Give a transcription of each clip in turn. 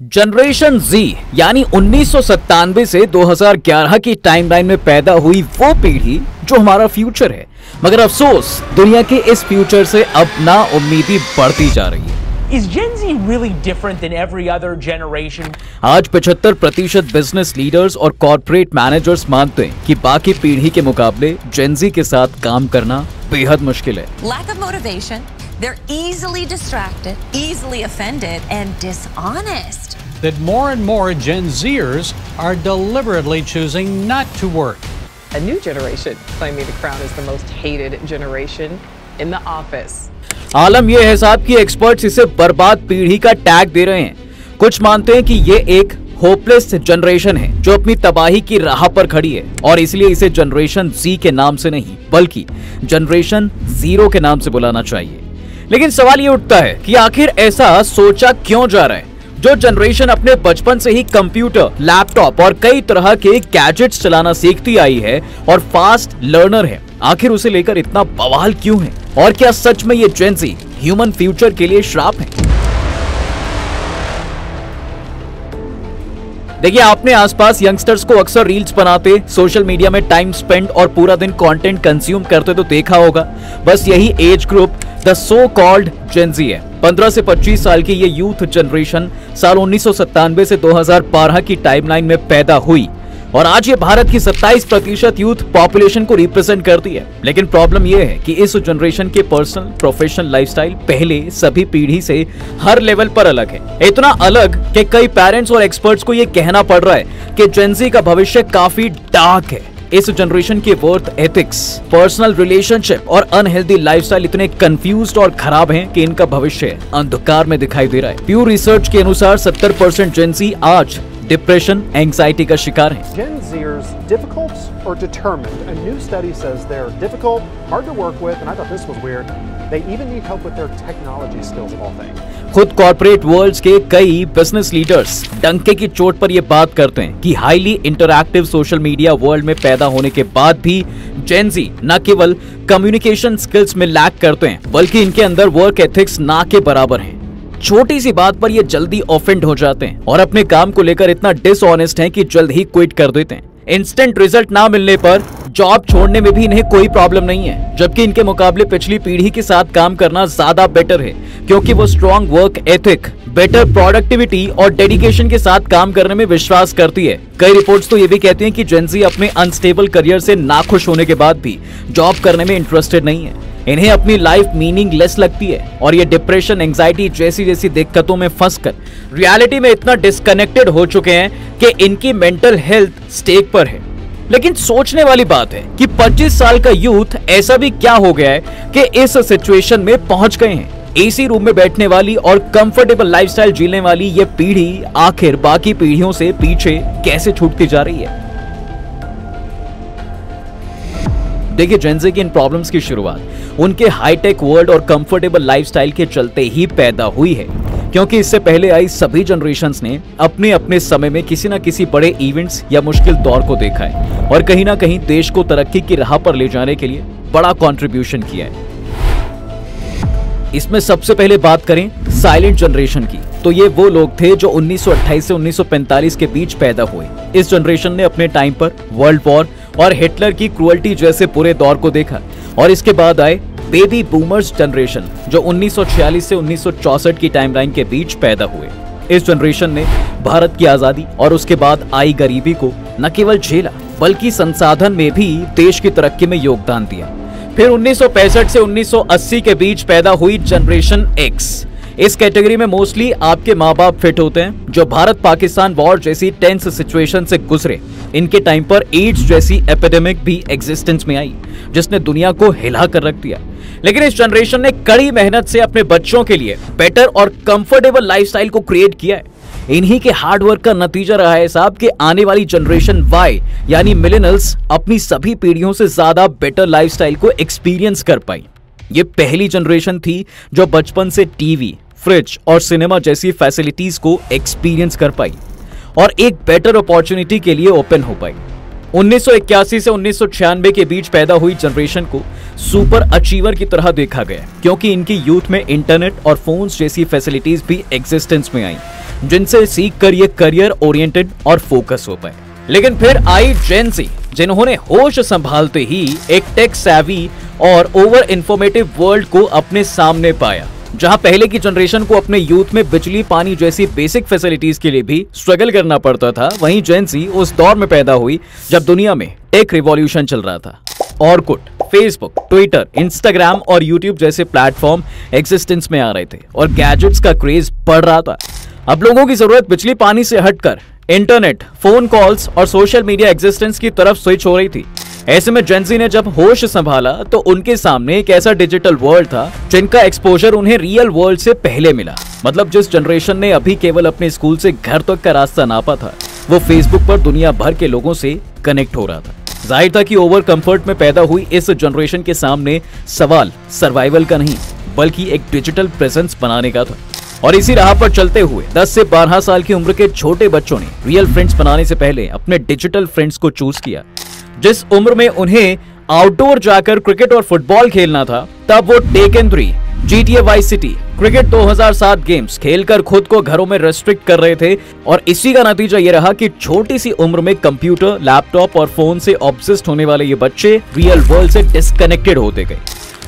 Generation जी यानी 1997 से 2011 की टाइमलाइन में पैदा हुई वो पीढ़ी जो हमारा फ्यूचर है। मगर अफसोस दुनिया के इस फ्यूचर से अब ना उम्मीदी बढ़ती जा रही है। Is Gen Z really different than every other generation? आज 75% बिजनेस लीडर्स और कॉर्पोरेट मैनेजर्स मानते हैं कि बाकी पीढ़ी के मुकाबले जेन जी के साथ काम करना बेहद मुश्किल है। Lack of motivation, they're easily distracted, easily offended, and dishonest. That more and more Gen Zers are deliberately choosing not to work. A new generation claiming the crown is the most hated generation in the office. आलम यह है साहब कि experts इसे बर्बाद पीढ़ी का tag दे रहे हैं। कुछ मानते हैं कि ये एक होपलेस जनरेशन है जो अपनी तबाही की राह पर खड़ी है और इसलिए इसे जनरेशन जी के नाम से नहीं बल्कि जनरेशन जीरो के नाम से बुलाना चाहिए। लेकिन सवाल ये उठता है कि आखिर ऐसा सोचा क्यों जा रहा है? जो जनरेशन अपने बचपन से ही कंप्यूटर, लैपटॉप और कई तरह के गैजेट्स चलाना सीखती आई है और फास्ट लर्नर है, आखिर उसे लेकर इतना बवाल क्यों है? और क्या सच में ये जेन ज़ी ह्यूमन फ्यूचर के लिए श्राप है? देखिए, आपने आसपास यंगस्टर्स को अक्सर रील्स बनाते, सोशल मीडिया में टाइम स्पेंड और पूरा दिन कंटेंट कंज्यूम करते तो देखा होगा। बस यही age group the so called Gen Z है। 15 से 25 साल की ये यूथ जनरेशन साल 1997 से 2012 की टाइमलाइन में पैदा हुई और आज ये भारत की 27% यूथ पॉपुलेशन को रिप्रेजेंट करती है। लेकिन प्रॉब्लम ये है कि इस जनरेशन के पर्सनल प्रोफेशनल लाइफस्टाइल पहले सभी पीढ़ी से हर लेवल पर अलग है। इतना अलग कि कई पेरेंट्स और एक्सपर्ट्स को ये कहना पड़ रहा है कि जेन ज़ी का भविष्य काफी डार्क है। इस जनरेशन के वर्थ एथिक्स, पर्सनल रिलेशनशिप और अनहेल्दी लाइफस्टाइल इतने कंफ्यूज्ड और खराब हैं कि इनका भविष्य अंधकार में दिखाई दे रहा है। प्यू रिसर्च के अनुसार 70% जेन ज़ी आज डिप्रेशन, एंग्जाइटी का शिकार है। Gen Zers difficult or determined? A new study says they're difficult, hard to work with, and I thought this was weird. They even need help with their technology skills of all things. खुद corporate world's के कई business leaders डंके की चोट पर ये बात करते हैं कि highly interactive social media world में पैदा होने के बाद भी जेन ज़ी न केवल कम्युनिकेशन स्किल्स में लैक करते हैं बल्कि इनके अंदर वर्क एथिक्स ना के बराबर हैं। छोटी सी बात पर ये जल्दी ऑफेंड हो जाते हैं और अपने काम को लेकर इतना डिसऑनेस्ट हैं कि जल्द ही क्विट कर देते हैं। इंस्टेंट रिजल्ट ना मिलने पर जॉब छोड़ने में भी इन्हें कोई प्रॉब्लम नहीं है, जबकि इनके मुकाबले पिछली पीढ़ी के साथ काम करना ज्यादा बेटर है क्योंकि वो strong work ethic, better productivity और डेडिकेशन के साथ काम करने में विश्वास करती है। कई रिपोर्ट्स तो ये भी कहती हैं कि जेन ज़ी अपने अनस्टेबल करियर से नाखुश होने के बाद भी जॉब करने में इंटरेस्टेड नहीं है। इन्हें अपनी लाइफ मीनिंगलेस लगती है और ये डिप्रेशन, एंग्जाइटी जैसी दिक्कतों में फंसकर रियलिटी में इतना डिस्कनेक्टेड हो चुके हैं कि इनकी मेंटल हेल्थ स्टेक पर है। लेकिन सोचने वाली बात है कि 25 साल का यूथ ऐसा भी क्या हो गया है कि इस सिचुएशन में पहुंच गए हैं। एसी रूम में बैठने वाली और कंफर्टेबल लाइफस्टाइल जीने वाली ये पीढ़ी आखिर बाकी पीढ़ियों से पीछे कैसे छूटती जा रही है? देखिए, जेन ज़ी की इन प्रॉब्लम्स की शुरुआत उनके हाईटेक वर्ल्ड और कंफर्टेबल लाइफस्टाइल के चलते ही पैदा हुई है, क्योंकि इससे पहले आई सभी जनरेशंस ने अपने अपने समय में किसी न किसी बड़े इवेंट्स या मुश्किल दौर को देखा है और कहीं ना कहीं देश को तरक्की की राह पर ले जाने के लिए बड़ा कंट्रीब्यूशन किया है। इसमें सबसे पहले बात करें साइलेंट जनरेशन की, तो ये वो लोग थे जो 1928 से 1945 के बीच पैदा हुए। इस जनरेशन ने अपने टाइम पर वर्ल्ड वॉर और हिटलर की क्रूअल्टी जैसे पूरे दौर को देखा और इसके बाद आए बेबी बूमर्स जनरेशन जो 1946 से 1964 की टाइमलाइन के बीच पैदा हुए। इस जनरेशन ने भारत की आजादी और उसके बाद आई गरीबी को न केवल झेला बल्कि संसाधन में भी देश की तरक्की में योगदान दिया। फिर 1965 से 1980 के बीच पैदा हुई जनरेशन एक्स। इस कैटेगरी में मोस्टली आपके माँ बाप फिट होते हैं जो भारत पाकिस्तान वॉर जैसी टेंस सिचुएशन से गुजरे। इनके टाइम पर एड्स जैसी एपिडेमिक भी एग्जिस्टेंस में आई जिसने दुनिया को हिला कर रख दिया। लेकिन इस जनरेशन ने कड़ी मेहनत से अपने बच्चों के लिए बेटर और कंफर्टेबल लाइफस्टाइल को क्रिएट किया है। इन्हीं के हार्डवर्क का नतीजा रहा है साहब कि आने वाली जनरेशन वाई यानी मिलेनियल्स अपनी सभी पीढ़ियों से ज्यादा बेटर लाइफस्टाइल को एक्सपीरियंस कर पाई। ये पहली जनरेशन थी जो बचपन से टीवी, फ्रिज और सिनेमा जैसी फैसिलिटीज को एक्सपीरियंस कर पाई और एक बेटर अपॉर्चुनिटी के लिए ओपन हो पाई। 1981 से 1996 के बीच पैदा हुई जनरेशन को सुपर अचीवर की तरह देखा गया, क्योंकि इनकी यूथ में इंटरनेट और फोन्स जैसी फैसिलिटीज भी एग्जिस्टेंस में आई, जिनसे सीख कर ये करियर ओरिएंटेड और फोकस हो पाए। लेकिन फिर आई जेन ज़ी, जिन्होंने होश संभालते ही एक टेक सैवी और ओवर इंफॉर्मेटिव वर्ल्ड को अपने सामने पाया। जहां पहले की जनरेशन को अपने यूथ में बिजली पानी जैसी बेसिक फैसिलिटीज के लिए भी स्ट्रगल करना पड़ता था, वहीं जेन ज़ी उस दौर में पैदा हुई जब दुनिया में टेक रिवॉल्यूशन चल रहा था। ऑरकुट, फेसबुक, ट्विटर, इंस्टाग्राम और यूट्यूब जैसे प्लेटफॉर्म एग्जिस्टेंस में आ रहे थे और गैजेट्स का क्रेज बढ़ रहा था। अब लोगों की जरूरत बिजली पानी से हटकर इंटरनेट, फोन कॉल्स और सोशल मीडिया एग्जिस्टेंस की तरफ स्विच हो रही थी। ऐसे में जेन ज़ी ने जब होश संभाला तो उनके सामने एक ऐसा डिजिटल वर्ल्ड था जिनका एक्सपोजर उन्हें रियल वर्ल्ड से पहले मिला। मतलब जिस जनरेशन ने अभी केवल अपने स्कूल से घर तक का रास्ता नापा था, वो फेसबुक पर दुनिया भर के लोगों से कनेक्ट हो रहा था। जाहिर था कि ओवर कंफर्ट में पैदा हुई इस जनरेशन के सामने सवाल सर्वाइवल का नहीं, बल्कि एक डिजिटल प्रेजेंस बनाने का था। और इसी राह पर चलते हुए 10 से 12 साल की उम्र के छोटे बच्चों ने रियल फ्रेंड्स बनाने से पहले अपने डिजिटल फ्रेंड्स को चूज किया। जिस उम्र में उन्हें आउटडोर जाकर क्रिकेट और फुटबॉल खेलना था, तब वो taken 3, GTA vice city, cricket 2007 games खेलकर खुद को घरों में रेस्ट्रिक्ट कर रहे थे। और इसी का नतीजा ये रहा कि छोटी सी उम्र में कंप्यूटर, लैपटॉप और फोन से ऑब्सेस्ड होने वाले ये बच्चे रियल वर्ल्ड से डिस्कनेक्टेड होते गए।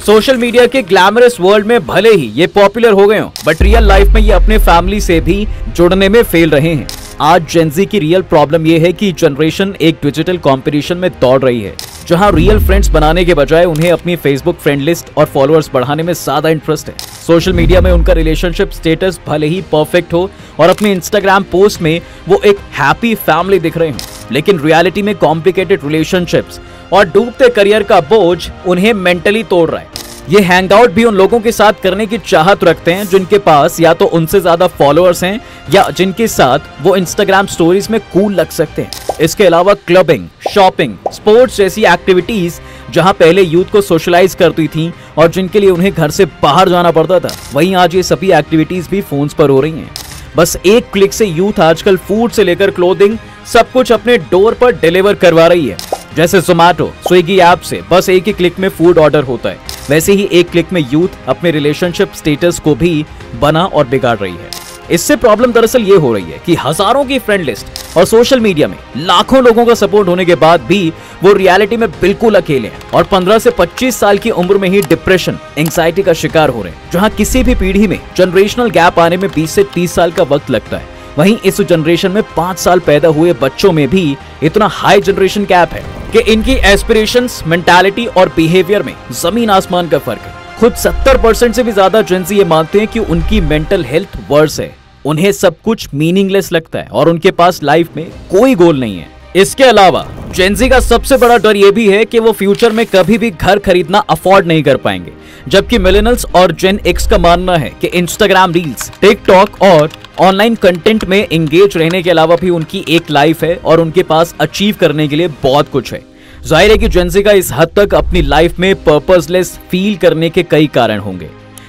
सोशल मीडिया के ग्लैमरस वर्ल्ड में भले ही ये पॉपुलर हो गए हों, बट रियल लाइफ में ये अपने फैमिली से भी जुड़ने में फेल रहे हैं। आज जेन ज़ी की रियल प्रॉब्लम ये है कि जनरेशन एक डिजिटल कंपटीशन में दौड़ रही है, जहां रियल फ्रेंड्स बनाने के बजाय उन्हें अपनी फेसबुक फ्रेंड लिस्ट और फॉलोअर्स बढ़ाने में ज्यादा इंटरेस्ट है। सोशल मीडिया में उनका रिलेशनशिप स्टेटस भले ही परफेक्ट हो और अपने इंस्टाग्राम पोस्ट में वो एक हैप्पी फैमिली दिख रहे हों, लेकिन रियलिटी में कॉम्प्लिकेटेड रिलेशनशिप्स और डूबते करियर का बोझ उन्हें मेंटली तोड़ रहा है। ये हैंगआउट भी उन लोगों के साथ करने की चाहत रखते हैं जिनके पास या तो उनसे ज्यादा फॉलोअर्स हैं या जिनके साथ वो इंस्टाग्राम स्टोरीज में कूल लग सकते हैं। इसके अलावा क्लबिंग, शॉपिंग, स्पोर्ट्स जैसी एक्टिविटीज जहां पहले यूथ को सोशलाइज करती थी और जिनके लिए उन्हें घर से बाहर जाना पड़ता था, वहीं आज ये सभी एक्टिविटीज भी फोन्स पर हो रही हैं। बस एक क्लिक से यूथ आजकल फूड से लेकर क्लोथिंग सब कुछ अपने डोर पर डिलीवर करवा रही है। जैसे जोमैटो, स्विगी ऐप से बस एक ही क्लिक में फूड ऑर्डर होता है, वैसे ही एक क्लिक में यूथ अपने रिलेशनशिप स्टेटस को भी बना और बिगाड़ रही है। इससे प्रॉब्लम दरअसल ये हो रही है कि हजारों की फ्रेंड लिस्ट और सोशल मीडिया में लाखों लोगों का सपोर्ट होने के बाद भी वो रियलिटी में बिल्कुल अकेले हैं और 15 से 25 साल की उम्र में ही डिप्रेशन, एंग्जाइटी का शिकार हो रहे हैं। जहां किसी भी पीढ़ी में जनरेशनल गैप आने में 20 से 30 साल का वक्त लगता है, वहीं इस जनरेशन में 5 साल पैदा हुए बच्चों में भी इतना हाई जनरेशन गैप है कि इनकी एस्पिरेशंस, मेंटालिटी और बिहेवियर में जमीन आसमान का फर्क है। खुद 70% से भी ज्यादा जेन ज़ी ये मानते हैं कि उनकी मेंटल हेल्थ वर्स है। उन्हें सब कुछ मीनिंगलेस लगता है और उनके पास लाइफ में कोई गोल नहीं है। इसके अलावा जेन ज़ी का सबसे बड़ा डर ये भी है कि वो फ्यूचर में कभी भी घर खरीदना अफोर्ड नहीं कर पाएंगे, जबकि मिलेनियल्स और जेन एक्स का मानना है कि इंस्टाग्राम रील्स, टिकटॉक और ऑनलाइन कंटेंट में एंगेज रहने के अलावा भी उनकी एक लाइफ है और उनके पास अचीव करने के लिए बहुत कुछ है। जाहिर है कि जेन ज़ी का इस हद तक अपनी लाइफ में पर्पसलेस फील करने के कई कारण होंगे,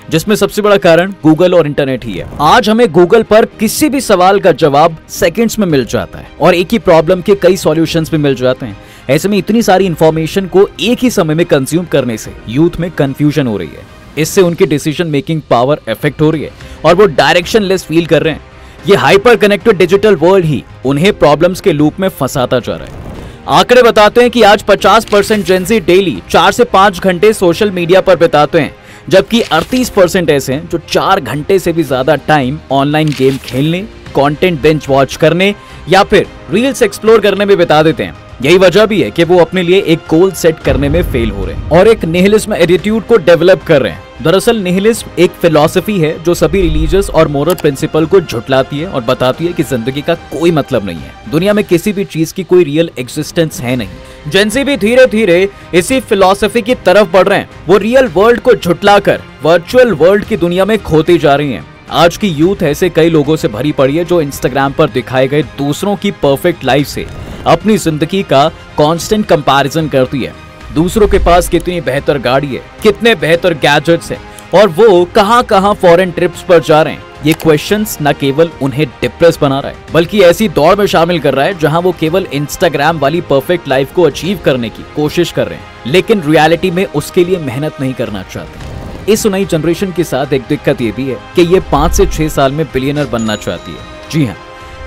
जिसमें सबसे बड़ा कारण गूगल और इंटरनेट ही है। आज हमें गूगल पर किसी भी सवाल का जवाब सेकंड्स में मिल जाता है और एक ही प्रॉब्लम के कई सॉल्यूशंस भी मिल जाते हैं। ऐसे में इतनी सारी इंफॉर्मेशन को एक ही समय में कंज्यूम करने से यूथ में कंफ्यूजन हो रही है। इससे उनकी डिसीजन मेकिंग पावर इफेक्ट हो रही है और वो डायरेक्शन लेस फील कर रहे हैं। ये हाइपर कनेक्टेड डिजिटल वर्ल्ड ही उन्हें प्रॉब्लम्स के लूप में फंसाता जा रहा है। आंकड़े बताते हैं कि आज 50% जेन ज़ी डेली 4 से 5 घंटे सोशल मीडिया पर बिताते हैं, जबकि 38% ऐसे हैं जो 4 घंटे से भी ज्यादा टाइम ऑनलाइन गेम खेलने, कंटेंट बिंज वॉच करने या फिर रील्स एक्सप्लोर करने में बिता देते हैं। यही वजह भी है कि वो अपने लिए एक गोल सेट करने में फेल हो रहे हैं और एक निहिलिज्म एटीट्यूड को डेवलप कर रहे हैं। दरअसल निहिलिज्म एक फिलॉसफी है जो सभी रिलीजियस और मोरल प्रिंसिपल को झुठलाती है और बताती है कि जिंदगी का कोई मतलब नहीं है, दुनिया में किसी भी चीज की कोई रियल एग्जिस्टेंस है नहीं। जेन ज़ी भी धीरे धीरे इसी फिलॉसफी की तरफ बढ़ रहे हैं। वो रियल वर्ल्ड को झुठलाकर वर्चुअल वर्ल्ड की दुनिया में खोती जा रही है। आज की यूथ ऐसे कई लोगों से भरी पड़ी है जो इंस्टाग्राम पर दिखाए गए दूसरों की परफेक्ट लाइफ से अपनी जिंदगी का कांस्टेंट कंपैरिजन करती है। दूसरों के पास कितनी बेहतर गाड़ी है, कितने बेहतर गैजेट्स हैं और वो कहां फॉरेन ट्रिप्स पर जा रहे हैं। ये क्वेश्चंस न केवल उन्हें डिप्रेस बना रहा है बल्कि ऐसी दौड़ में शामिल कर रहा है जहां वो केवल इंस्टाग्राम वाली परफेक्ट लाइफ को अचीव करने की कोशिश कर रहे हैं, लेकिन रियलिटी में उसके लिए मेहनत नहीं करना चाहते। इस नई जनरेशन के साथ एक दिक्कत ये भी है कि ये 5 से 6 साल में बिलियनर बनना चाहती है। जी हाँ,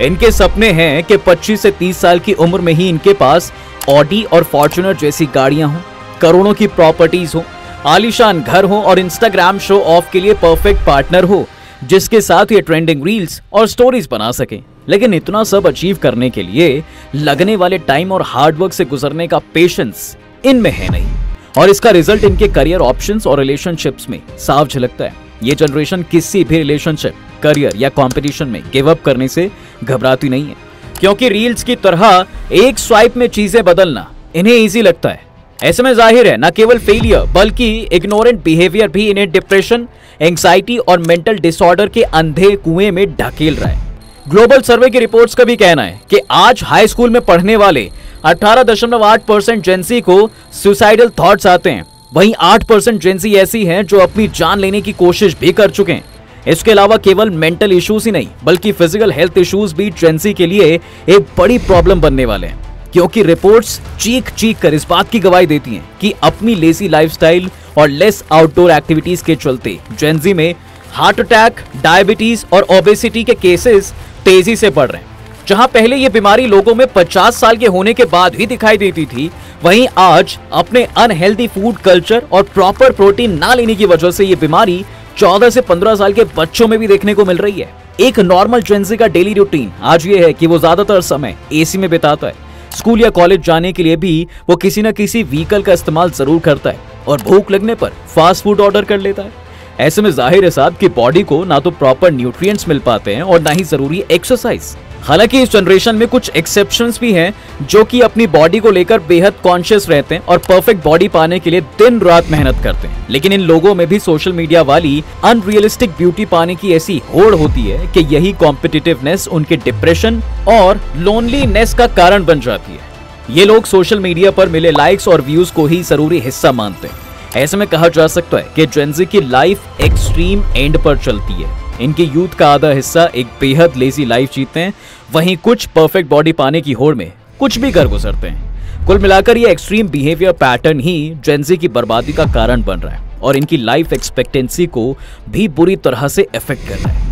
इनके सपने हैं कि 25 से 30 साल की उम्र में ही इनके पास ऑडी और फॉर्च्यूनर जैसी गाड़ियां हों, करोड़ों की प्रॉपर्टीज हो, आलीशान घर हो और इंस्टाग्राम शो ऑफ के लिए परफेक्ट पार्टनर हो जिसके साथ ये ट्रेंडिंग रील्स और स्टोरीज बना सके। लेकिन इतना सब अचीव करने के लिए लगने वाले टाइम और हार्डवर्क से गुजरने का पेशेंस इनमें है नहीं, और इसका रिजल्ट इनके करियर ऑप्शंस और रिलेशनशिप्स में साफ झलकता है। ये जनरेशन किसी भी रिलेशनशिप, करियर या कंपटीशन में गिव अप करने से घबराती नहीं है, क्योंकि रील्स की तरह एक स्वाइप में चीजें बदलना इन्हें इजी लगता है। ऐसे में जाहिर है न केवल फेलियर बल्कि इग्नोरेंट बिहेवियर भी इन्हें डिप्रेशन, एंग्जाइटी और मेंटल डिसऑर्डर के अंधे कुएं में ढकेल रहा है। ग्लोबल सर्वे की रिपोर्ट्स का भी कहना है कि आज हाई स्कूल में पढ़ने वाले 18.8% जेंसी को सुसाइडल थॉट्स आते हैं। वहीं 8% जेंसी ऐसी हैं जो अपनी जान लेने की कोशिश भी कर चुके हैं। इसके अलावा केवल मेंटल इश्यूज ही नहीं बल्कि फिजिकल हेल्थ इश्यूज भी जेंसी के लिए एक बड़ी प्रॉब्लम बनने वाले हैं, क्योंकि रिपोर्ट्स चीख कर इस बात की गवाही देती हैं कि अपनी लेजी लाइफस्टाइल और लेस आउटडोर एक्टिविटीज के चलते जेंजी में हार्ट अटैक, डायबिटीज और ओबेसिटी के केसेस तेजी से बढ़ रहे हैं। जहां पहले ये बीमारी लोगों में 50 साल के होने के बाद ही दिखाई देती थी, वहीं आज अपने अनहेल्दी फूड कल्चर और प्रॉपर प्रोटीन ना लेने की वजह से ये बीमारी 14 से 15 साल के बच्चों में भी देखने को मिल रही है। एक नॉर्मल जेंजी का डेली रूटीन आज ये है कि वो ज्यादातर समय एसी में बिताता है। स्कूल या कॉलेज जाने के लिए भी वो किसी न किसी व्हीकल का इस्तेमाल जरूर करता है और भूख लगने पर फास्ट फूड ऑर्डर कर लेता है। ऐसे में जाहिर है साहब कि बॉडी को ना तो प्रॉपर न्यूट्रिएंट्स मिल पाते हैं और ना ही जरूरी एक्सरसाइज। हालांकि इस जनरेशन में कुछ एक्सेप्शंस भी हैं जो कि अपनी बॉडी को लेकर बेहद कॉन्शियस रहते हैं और परफेक्ट बॉडी पाने के लिए दिन रात मेहनत करते हैं। लेकिन इन लोगों में भी सोशल मीडिया वाली अनरियलिस्टिक ब्यूटी पाने की ऐसी होड़ होती है कि यही कॉम्पिटिटिवनेस उनके डिप्रेशन और लोनलीनेस का कारण बन जाती है। ये लोग सोशल मीडिया पर मिले लाइक्स और व्यूज को ही जरूरी हिस्सा मानते हैं। ऐसे में कहा जा सकता है कि जेंजी की लाइफ एक्सट्रीम एंड पर चलती है। इनके यूथ का आधा हिस्सा एक बेहद लेजी लाइफ जीते हैं, वहीं कुछ परफेक्ट बॉडी पाने की होड़ में कुछ भी कर गुजरते हैं। कुल मिलाकर ये एक्सट्रीम बिहेवियर पैटर्न ही जेंजी की बर्बादी का कारण बन रहा है और इनकी लाइफ एक्सपेक्टेंसी को भी बुरी तरह से इफेक्ट कर रहा है।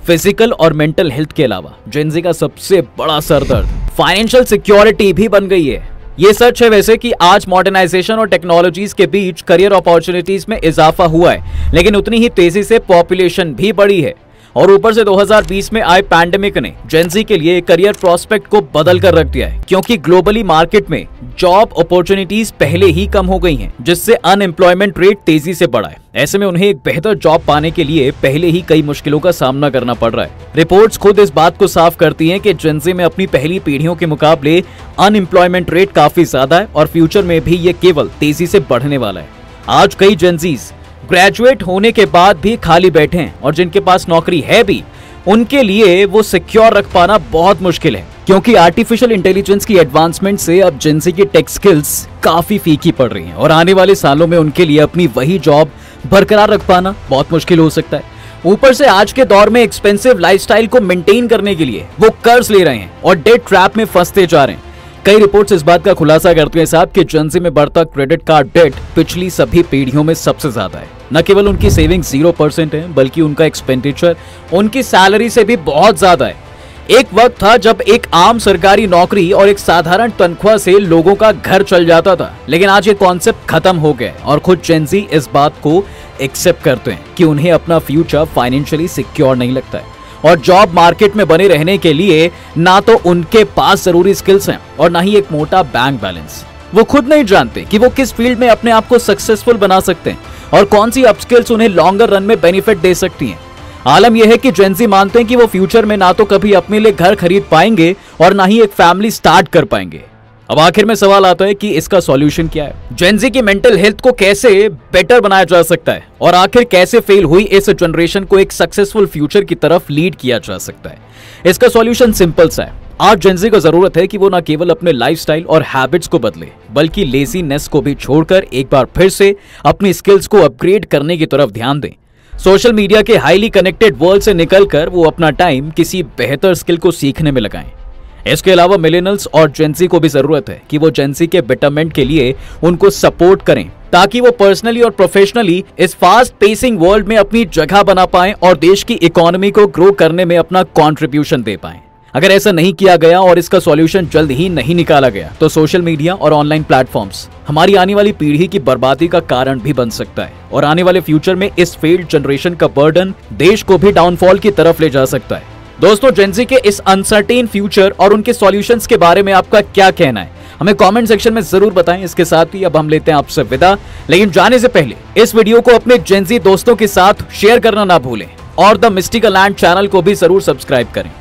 फिजिकल और मेंटल हेल्थ के अलावा जेंजी का सबसे बड़ा सरदर्द फाइनेंशियल सिक्योरिटी भी बन गई है। ये सच है वैसे कि आज मॉडर्नाइजेशन और टेक्नोलॉजीज के बीच करियर अपॉर्चुनिटीज में इजाफा हुआ है, लेकिन उतनी ही तेजी से पॉपुलेशन भी बढ़ी है और ऊपर से 2020 में आए पैंडेमिक ने जेंजी के लिए करियर प्रोस्पेक्ट को बदल कर रख दिया है, क्योंकि ग्लोबली मार्केट में जॉब अपॉर्चुनिटीज पहले ही कम हो गई हैं, जिससे अनएम्प्लॉयमेंट रेट तेजी से बढ़ा है। ऐसे में उन्हें एक बेहतर जॉब पाने के लिए पहले ही कई मुश्किलों का सामना करना पड़ रहा है। रिपोर्ट्स खुद इस बात को साफ करती हैं कि जेंजी में अपनी पहली पीढ़ियों के मुकाबले अनएम्प्लॉयमेंट रेट काफी ज्यादा है और फ्यूचर में भी ये केवल तेजी से बढ़ने वाला है। आज कई जेंजीज ग्रेजुएट होने के बाद भी खाली बैठे हैं और जिनके पास नौकरी है भी, उनके लिए वो सिक्योर रख पाना बहुत मुश्किल है, क्योंकि आर्टिफिशियल इंटेलिजेंस की एडवांसमेंट से अब जेंजी की टेक स्किल्स काफी फीकी पड़ रही हैं और आने वाले सालों में उनके लिए अपनी वही जॉब बरकरार रख पाना बहुत मुश्किल हो सकता है। ऊपर से आज के दौर में एक्सपेंसिव लाइफस्टाइल को मेंटेन करने के लिए वो कर्ज ले रहे हैं और डेट ट्रैप में फंसते जा रहे हैं। कई रिपोर्ट्स इस बात का खुलासा करती हैं साहब कि जेंजी में बढ़ता क्रेडिट कार्ड डेट पिछली सभी पीढ़ियों में सबसे ज्यादा है। न केवल उनकी सेविंग 0% है बल्कि उनका एक्सपेंडिचर उनकी सैलरी से भी बहुत ज्यादा है। एक वक्त था जब एक आम सरकारी नौकरी और एक साधारण तनख्वाह से लोगों का घर चल जाता था, लेकिन आज ये कॉन्सेप्ट खत्म हो गया और खुद जेंजी इस बात को एक्सेप्ट करते हैं कि उन्हें अपना फ्यूचर फाइनेंशियली सिक्योर नहीं लगता है और जॉब मार्केट में बने रहने के लिए ना तो उनके पास जरूरी स्किल्स हैं और ना ही एक मोटा बैंक बैलेंस। वो खुद नहीं जानते कि वो किस फील्ड में अपने आप को सक्सेसफुल बना सकते हैं और कौन सी अपस्किल्स उन्हें लॉन्गर रन में बेनिफिट दे सकती हैं। आलम यह है कि जेंजी मानते हैं कि वो फ्यूचर में ना तो कभी अपने लिए घर खरीद पाएंगे और ना ही एक फैमिली स्टार्ट कर पाएंगे। अब आखिर में सवाल आता है कि इसका सॉल्यूशन क्या है? जेंजी की मेंटल हेल्थ को कैसे बेटर बनाया जा सकता है और आखिर कैसे फेल हुई इस जनरेशन को एक सक्सेसफुल फ्यूचर की तरफ लीड किया जा सकता है? इसका सॉल्यूशन सिंपल सा है, आज जेंजी को जरूरत है कि वो न केवल अपने लाइफस्टाइल और हैबिट्स को बदले, बल्कि लेजीनेस को भी छोड़कर एक बार फिर से अपनी स्किल्स को अपग्रेड करने की तरफ ध्यान दें। सोशल मीडिया के हाईली कनेक्टेड वर्ल्ड से निकलकर वो अपना टाइम किसी बेहतर स्किल को सीखने में लगाएं। इसके अलावा मिलेनियल्स और जेंजी को भी जरूरत है कि वो जेंजी के बेटरमेंट के लिए उनको सपोर्ट करें, ताकि वो पर्सनली और प्रोफेशनली इस फास्ट पेसिंग वर्ल्ड में अपनी जगह बना पाएं और देश की इकोनॉमी को ग्रो करने में अपना कंट्रीब्यूशन दे पाएं। अगर ऐसा नहीं किया गया और इसका सॉल्यूशन जल्द ही नहीं निकाला गया तो सोशल मीडिया और ऑनलाइन प्लेटफॉर्म्स हमारी आने वाली पीढ़ी की बर्बादी का कारण भी बन सकता है और आने वाले फ्यूचर में इस फेल्ड जनरेशन का बर्डन देश को भी डाउनफॉल की तरफ ले जा सकता है। दोस्तों, जेंजी के इस अनसर्टेन फ्यूचर और उनके सॉल्यूशंस के बारे में आपका क्या कहना है, हमें कमेंट सेक्शन में जरूर बताएं। इसके साथ ही अब हम लेते हैं आपसे विदा, लेकिन जाने से पहले इस वीडियो को अपने जेंजी दोस्तों के साथ शेयर करना ना भूलें और द मिस्टिकल लैंड चैनल को भी जरूर सब्सक्राइब करें।